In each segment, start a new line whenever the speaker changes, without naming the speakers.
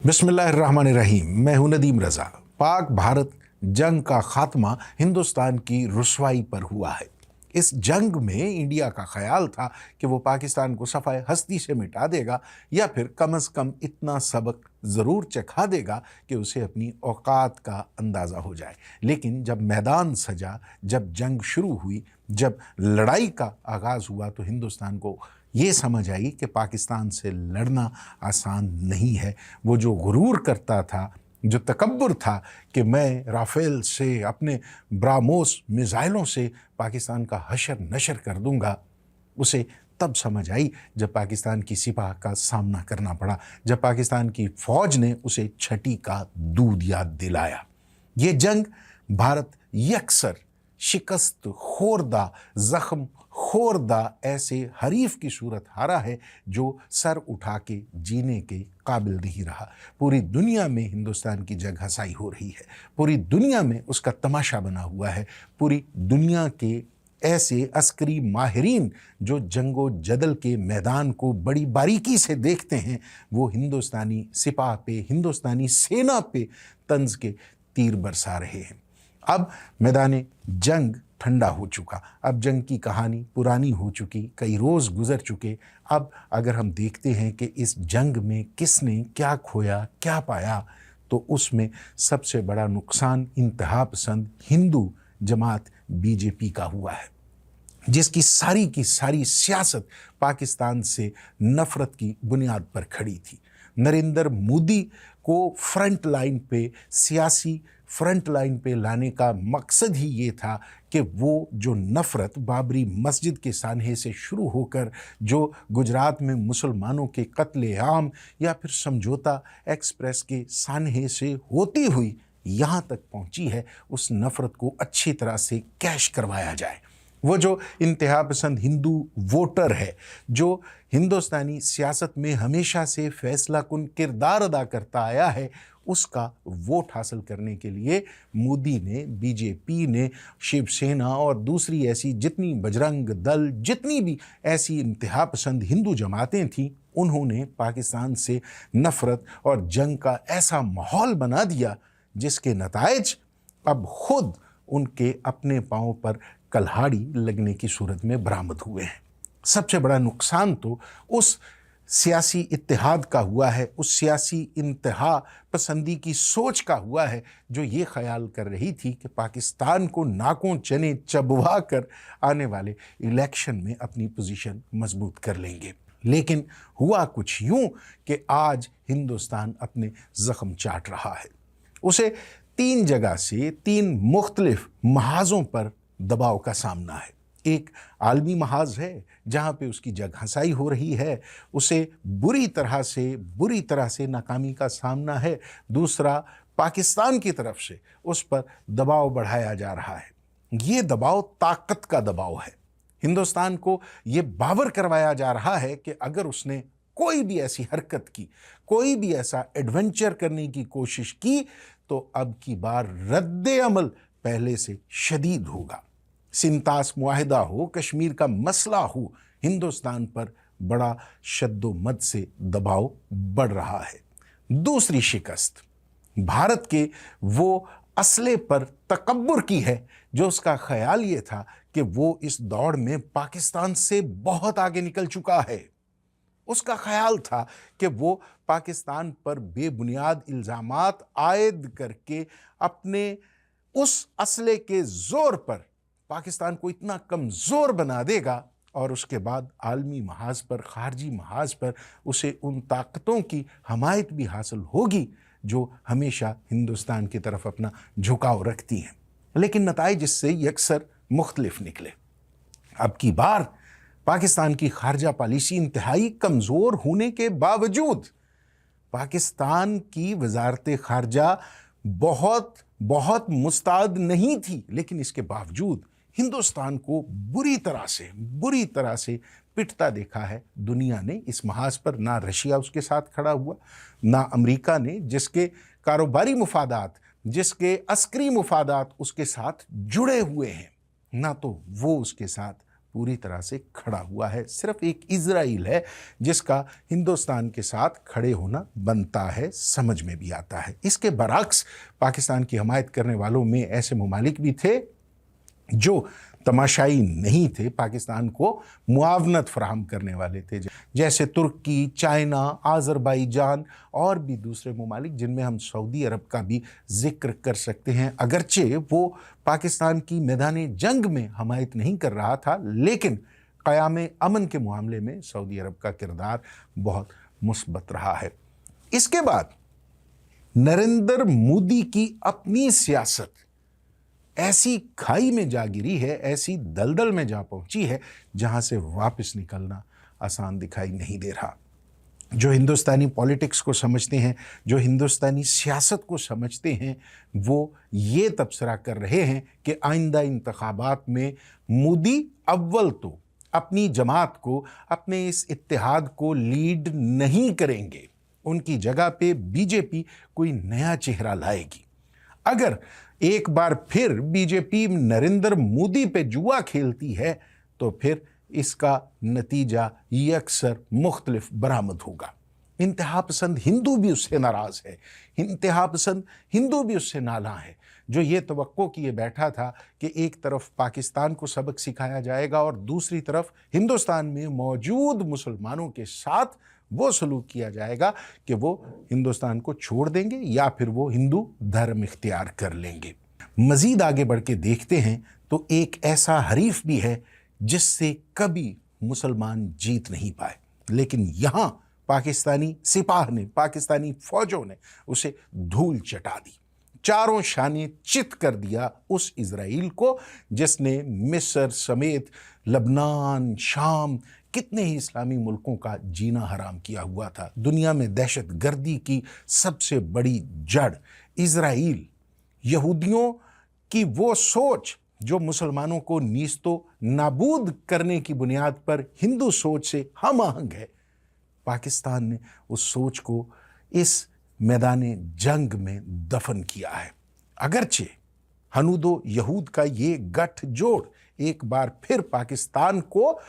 बिस्मिल्लाहिर्रहमानिर्रहीम। मैं हूं नदीम रजा। पाक भारत जंग का खात्मा हिंदुस्तान की रुसवाई पर हुआ है। इस जंग में इंडिया का ख्याल था कि वो पाकिस्तान को सफ़ाए हस्ती से मिटा देगा या फिर कम अज़ कम इतना सबक ज़रूर चखा देगा कि उसे अपनी औकात का अंदाज़ा हो जाए। लेकिन जब मैदान सजा, जब जंग शुरू हुई, जब लड़ाई का आगाज़ हुआ तो हिंदुस्तान को ये समझ आई कि पाकिस्तान से लड़ना आसान नहीं है। वो जो गुरूर करता था, जो तकब्बुर था कि मैं राफेल से, अपने ब्राह्मोस मिज़ाइलों से पाकिस्तान का हशर नशर कर दूंगा, उसे तब समझ आई जब पाकिस्तान की सिपाह का सामना करना पड़ा, जब पाकिस्तान की फ़ौज ने उसे छठी का दूध याद दिलाया। ये जंग भारत यकसर शिकस्त खोरदा, ज़ख्म खोरदा ऐसे हरीफ की सूरत हारा है जो सर उठा के जीने के काबिल नहीं रहा। पूरी दुनिया में हिंदुस्तान की जग हंसाई हो रही है, पूरी दुनिया में उसका तमाशा बना हुआ है। पूरी दुनिया के ऐसे अस्करी माहिरीन जो जंगो जदल के मैदान को बड़ी बारीकी से देखते हैं, वो हिंदुस्तानी सिपाह पे, हिंदुस्तानी सेना पे तंज के तीर बरसा रहे हैं। अब मैदान जंग ठंडा हो चुका, अब जंग की कहानी पुरानी हो चुकी, कई रोज़ गुजर चुके। अब अगर हम देखते हैं कि इस जंग में किसने क्या खोया, क्या पाया, तो उसमें सबसे बड़ा नुकसान इंतहा पसंद हिंदू जमात बीजेपी का हुआ है, जिसकी सारी की सारी सियासत पाकिस्तान से नफ़रत की बुनियाद पर खड़ी थी। नरेंद्र मोदी को फ्रंट लाइन पे, सियासी फ्रंट लाइन पे लाने का मकसद ही ये था कि वो जो नफ़रत बाबरी मस्जिद के सानहे से शुरू होकर जो गुजरात में मुसलमानों के कत्ले-आम या फिर समझौता एक्सप्रेस के सानहे से होती हुई यहाँ तक पहुँची है, उस नफ़रत को अच्छी तरह से कैश करवाया जाए। वो जो इंतहा पसंद हिंदू वोटर है, जो हिंदुस्तानी सियासत में हमेशा से फैसला कुन किरदार अदा करता आया है, उसका वोट हासिल करने के लिए मोदी ने, बीजेपी ने, शिवसेना और दूसरी ऐसी जितनी बजरंग दल, जितनी भी ऐसी इंतहा पसंद हिंदू जमातें थीं, उन्होंने पाकिस्तान से नफ़रत और जंग का ऐसा माहौल बना दिया जिसके नताइज अब खुद उनके अपने पाँव पर कल्हाड़ी लगने की सूरत में बरामद हुए हैं। सबसे बड़ा नुकसान तो उस सियासी इत्तेहाद का हुआ है, उस सियासी इंतहा पसंदी की सोच का हुआ है जो ये ख्याल कर रही थी कि पाकिस्तान को नाकों चने चबवा कर आने वाले इलेक्शन में अपनी पोजीशन मजबूत कर लेंगे। लेकिन हुआ कुछ यूं कि आज हिंदुस्तान अपने ज़ख्म चाट रहा है। उसे तीन जगह से, तीन मुख्तलिफ महाज़ों पर दबाव का सामना है। एक आलमी महाज है जहाँ पे उसकी जग हंसाई हो रही है, उसे बुरी तरह से नाकामी का सामना है। दूसरा, पाकिस्तान की तरफ से उस पर दबाव बढ़ाया जा रहा है। ये दबाव ताकत का दबाव है। हिंदुस्तान को ये बावर करवाया जा रहा है कि अगर उसने कोई भी ऐसी हरकत की, कोई भी ऐसा एडवेंचर करने की कोशिश की, तो अब की बार रद्द अमल पहले से शदीद होगा। सिंतास मुआहिदा हो, कश्मीर का मसला हो, हिंदुस्तान पर बड़ा शद्दोमद से दबाव बढ़ रहा है। दूसरी शिकस्त भारत के वो असले पर तकब्बुर की है जो उसका ख्याल ये था कि वो इस दौड़ में पाकिस्तान से बहुत आगे निकल चुका है। उसका ख्याल था कि वो पाकिस्तान पर बेबुनियाद इल्ज़ामात आयद करके अपने उस असले के ज़ोर पर पाकिस्तान को इतना कमज़ोर बना देगा और उसके बाद आलमी महाज पर, खारजी महाज पर उसे उन ताकतों की हमायत भी हासिल होगी जो हमेशा हिंदुस्तान की तरफ अपना झुकाव रखती हैं। लेकिन नताइज इससे यकसर मुख्तलिफ निकले। अब की बार पाकिस्तान की खारजा पॉलिसी इंतहाई कमज़ोर होने के बावजूद, पाकिस्तान की वजारत खारजा बहुत मुस्ताद नहीं थी, लेकिन इसके बावजूद हिंदुस्तान को बुरी तरह से पिटता देखा है दुनिया ने। इस महाज पर ना रशिया उसके साथ खड़ा हुआ, ना अमेरिका ने, जिसके कारोबारी मुफादात, जिसके अस्करी मुफादात उसके साथ जुड़े हुए हैं, ना तो वो उसके साथ पूरी तरह से खड़ा हुआ है। सिर्फ एक इजराइल है जिसका हिंदुस्तान के साथ खड़े होना बनता है, समझ में भी आता है। इसके बरअक्स पाकिस्तान की हमायत करने वालों में ऐसे ममालिक भी थे जो तमाशाई नहीं थे, पाकिस्तान को मुआवनत फराहम करने वाले थे, जैसे तुर्की, चाइना, आज़रबाईजान और भी दूसरे ममालिक, जिनमें हम सऊदी अरब का भी जिक्र कर सकते हैं। अगरचे वो पाकिस्तान की मैदान जंग में हमायत नहीं कर रहा था, लेकिन क़याम अमन के मामले में सऊदी अरब का किरदार बहुत मुस्बत रहा है। इसके बाद नरेंद्र मोदी की अपनी सियासत ऐसी खाई में जा गिरी है, ऐसी दलदल में जा पहुंची है, जहां से वापस निकलना आसान दिखाई नहीं दे रहा। जो हिंदुस्तानी पॉलिटिक्स को समझते हैं, जो हिंदुस्तानी सियासत को समझते हैं, वो ये तबसरा कर रहे हैं कि आइंदा इंतखाबात में मोदी अव्वल तो अपनी जमात को, अपने इस इत्तेहाद को लीड नहीं करेंगे, उनकी जगह पे बीजेपी कोई नया चेहरा लाएगी। अगर एक बार फिर बीजेपी नरेंद्र मोदी पे जुआ खेलती है तो फिर इसका नतीजा यकसर मुख्तलिफ बरामद होगा। इंतहा पसंद हिंदू भी उससे नाराज है, इंतहा पसंद हिंदू भी उससे नाला है, जो ये तवक्को किए बैठा था कि एक तरफ पाकिस्तान को सबक सिखाया जाएगा और दूसरी तरफ हिंदुस्तान में मौजूद मुसलमानों के साथ वो सलूक किया जाएगा कि वो हिंदुस्तान को छोड़ देंगे या फिर वो हिंदू धर्म इख्तियार कर लेंगे। मजीद आगे बढ़ के देखते हैं तो एक ऐसा हरीफ भी है जिससे कभी मुसलमान जीत नहीं पाए, लेकिन यहाँ पाकिस्तानी सिपाह ने, पाकिस्तानी फौजों ने उसे धूल चटा दी, चारों शाने चित कर दिया उस इजराइल को जिसने मिस्र समेत लबनान, शाम, कितने ही इस्लामी मुल्कों का जीना हराम किया हुआ था। दुनिया में दहशत गर्दी की सबसे बड़ी जड़ इजराइल, यहूदियों की वो सोच जो मुसलमानों को नीस्तो नाबूद करने की बुनियाद पर हिंदू सोच से हम आहंग है, पाकिस्तान ने उस सोच को इस मैदान जंग में दफन किया है। अगरचे हनूदो यहूद का ये गठजोड़ एक बार फिर पाकिस्तान को,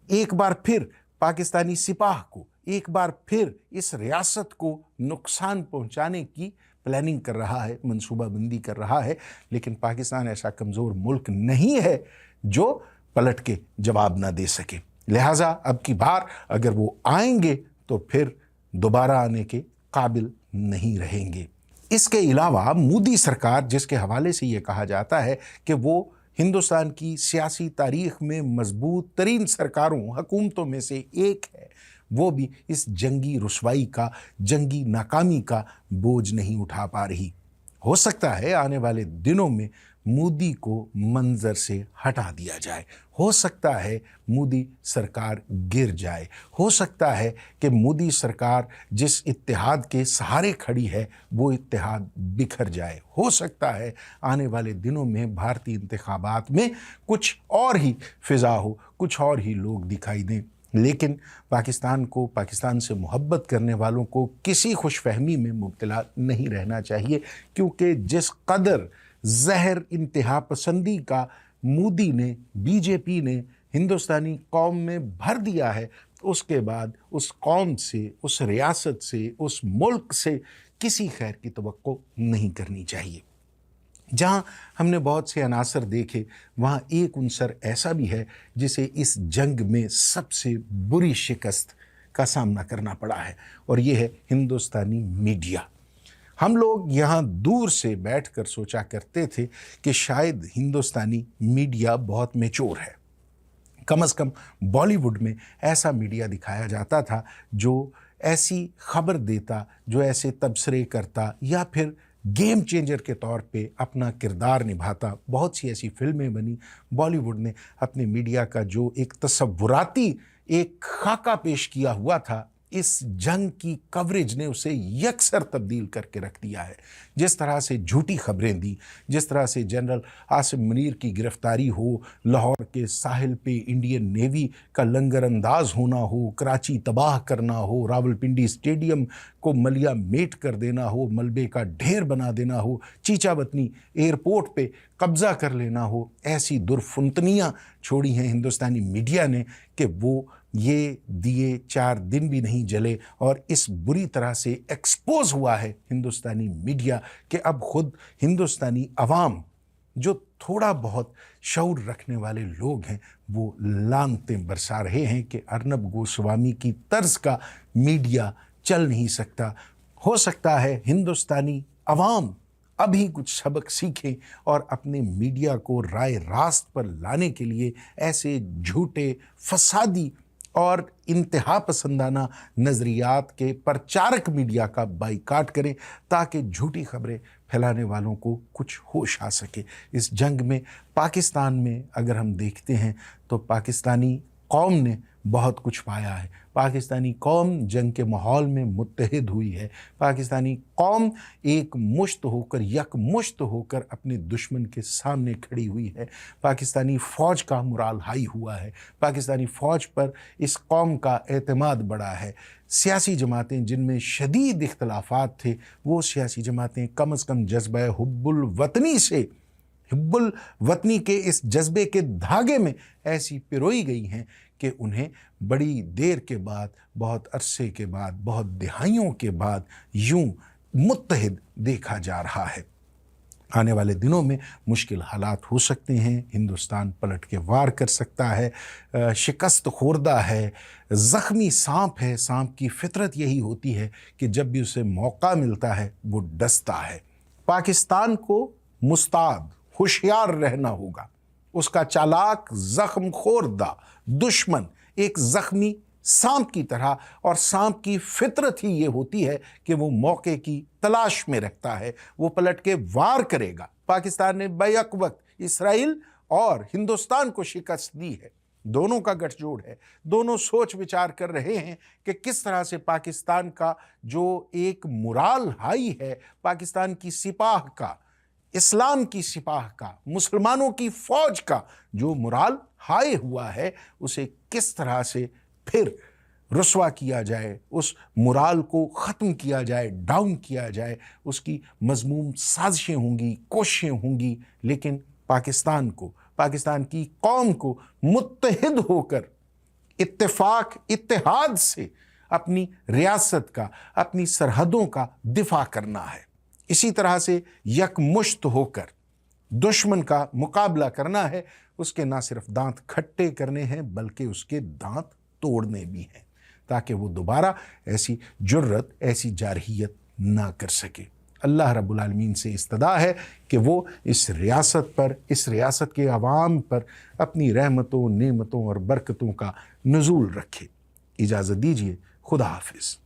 एक बार फिर पाकिस्तानी सिपाह को, एक बार फिर इस रियासत को नुकसान पहुंचाने की प्लानिंग कर रहा है, मंसूबाबंदी कर रहा है, लेकिन पाकिस्तान ऐसा कमज़ोर मुल्क नहीं है जो पलट के जवाब ना दे सके। लिहाजा अब की बार अगर वो आएंगे तो फिर दोबारा आने के काबिल नहीं रहेंगे। इसके अलावा मोदी सरकार, जिसके हवाले से ये कहा जाता है कि वो हिंदुस्तान की सियासी तारीख में मजबूत तरीन सरकारों, हुकूमतों में से एक है, वो भी इस जंगी रुसवाई का, जंगी नाकामी का बोझ नहीं उठा पा रही। हो सकता है आने वाले दिनों में मोदी को मंजर से हटा दिया जाए, हो सकता है मोदी सरकार गिर जाए, हो सकता है कि मोदी सरकार जिस इत्तेहाद के सहारे खड़ी है वो इत्तेहाद बिखर जाए, हो सकता है आने वाले दिनों में भारतीय इंतखाबात में कुछ और ही फिजा हो, कुछ और ही लोग दिखाई दें। लेकिन पाकिस्तान को, पाकिस्तान से मोहब्बत करने वालों को किसी खुशफहमी में मुब्तला नहीं रहना चाहिए, क्योंकि जिस कदर जहर इंतहा पसंदी का मोदी ने, बीजेपी ने हिंदुस्तानी कौम में भर दिया है, उसके बाद उस कौम से, उस रियासत से, उस मुल्क से किसी खैर की तवक्को नहीं करनी चाहिए। जहाँ हमने बहुत से अनासर देखे, वहाँ एक उनसर ऐसा भी है जिसे इस जंग में सबसे बुरी शिकस्त का सामना करना पड़ा है, और ये है हिंदुस्तानी मीडिया। हम लोग यहाँ दूर से बैठकर सोचा करते थे कि शायद हिंदुस्तानी मीडिया बहुत मैच्योर है, कम से कम बॉलीवुड में ऐसा मीडिया दिखाया जाता था जो ऐसी खबर देता, जो ऐसे तबसरे करता या फिर गेम चेंजर के तौर पे अपना किरदार निभाता। बहुत सी ऐसी फिल्में बनी, बॉलीवुड ने अपने मीडिया का जो एक तसव्वुराती एक खाका पेश किया हुआ था, इस जंग की कवरेज ने उसे यकसर तब्दील करके रख दिया है। जिस तरह से झूठी खबरें दी, जिस तरह से जनरल आसिम मुनीर की गिरफ्तारी हो, लाहौर के साहिल पे इंडियन नेवी का लंगर अंदाज होना हो, कराची तबाह करना हो, रावलपिंडी स्टेडियम को मलिया मेट कर देना हो, मलबे का ढेर बना देना हो, चीचावतनी एयरपोर्ट पे कब्जा कर लेना हो, ऐसी दुर्फुंतनियाँ छोड़ी हैं हिंदुस्तानी मीडिया ने कि वो ये दिए 4 दिन भी नहीं जले और इस बुरी तरह से एक्सपोज हुआ है हिंदुस्तानी मीडिया कि अब खुद हिंदुस्तानी अवाम जो थोड़ा बहुत शऊर रखने वाले लोग हैं वो लानतें बरसा रहे हैं कि अर्नब गोस्वामी की तर्ज का मीडिया चल नहीं सकता। हो सकता है हिंदुस्तानी अवाम अभी कुछ सबक सीखें और अपने मीडिया को राय रास्त पर लाने के लिए ऐसे झूठे, फसादी और इंतहा पसंदाना नज़रियात के प्रचारक मीडिया का बाइकाट करें ताकि झूठी खबरें फैलाने वालों को कुछ होश आ सके। इस जंग में पाकिस्तान में अगर हम देखते हैं तो पाकिस्तानी कौम ने बहुत कुछ पाया है। पाकिस्तानी कौम जंग के माहौल में मुत्तहिद हुई है। पाकिस्तानी कौम एक मुश्त होकर, यकमुश्त होकर अपने दुश्मन के सामने खड़ी हुई है। पाकिस्तानी फ़ौज का मुराल हाई हुआ है। पाकिस्तानी फ़ौज पर इस कौम का एतमाद बढ़ा है। सियासी जमातें जिनमें शदीद इख्तलाफात थे, वो सियासी जमातें कम अज़ कम जज्बा हुब्बुल वतनी से, हिब्बुल वतनी के इस जज्बे के धागे में ऐसी पिरोई गई हैं कि उन्हें बड़ी देर के बाद, बहुत अरसे के बाद, बहुत दिहाइयों के बाद यूं मुत्तहिद देखा जा रहा है। आने वाले दिनों में मुश्किल हालात हो सकते हैं। हिंदुस्तान पलट के वार कर सकता है, शिकस्त खोर्दा है, ज़ख्मी सांप है। सांप की फितरत यही होती है कि जब भी उसे मौका मिलता है वो डसता है। पाकिस्तान को मुस्ताद, होशियार रहना होगा। उसका चालाक, जख्म खोरदा दुश्मन एक जख्मी सांप की तरह, और सांप की फितरत ही ये होती है कि वो मौके की तलाश में रखता है, वो पलट के वार करेगा। पाकिस्तान ने बैक वक्त इसराइल और हिंदुस्तान को शिकस्त दी है। दोनों का गठजोड़ है। दोनों सोच विचार कर रहे हैं कि किस तरह से पाकिस्तान का जो एक मुराल हाई है, पाकिस्तान की सिपाह का, इस्लाम की सिपाह का, मुसलमानों की फ़ौज का जो मुराल हाई हुआ है, उसे किस तरह से फिर रुस्वा किया जाए, उस मुराल को ख़त्म किया जाए, डाउन किया जाए। उसकी मज़मूम साजिशें होंगी, कोशिशें होंगी, लेकिन पाकिस्तान को, पाकिस्तान की कौम को मुत्तहिद होकर इत्तेफाक, इत्तेहाद से अपनी रियासत का, अपनी सरहदों का दिफा करना है। इसी तरह से यकमुश्त होकर दुश्मन का मुकाबला करना है। उसके ना सिर्फ दांत खट्टे करने हैं बल्कि उसके दांत तोड़ने भी हैं, ताकि वो दोबारा ऐसी जुर्रत, ऐसी जारहियत ना कर सके। अल्लाह रब्बुल आलमीन से इस्तदा है कि वो इस रियासत पर, इस रियासत के अवाम पर अपनी रहमतों, नेमतों और बरकतों का नुज़ूल रखे। इजाज़त दीजिए। खुदा हाफिज़।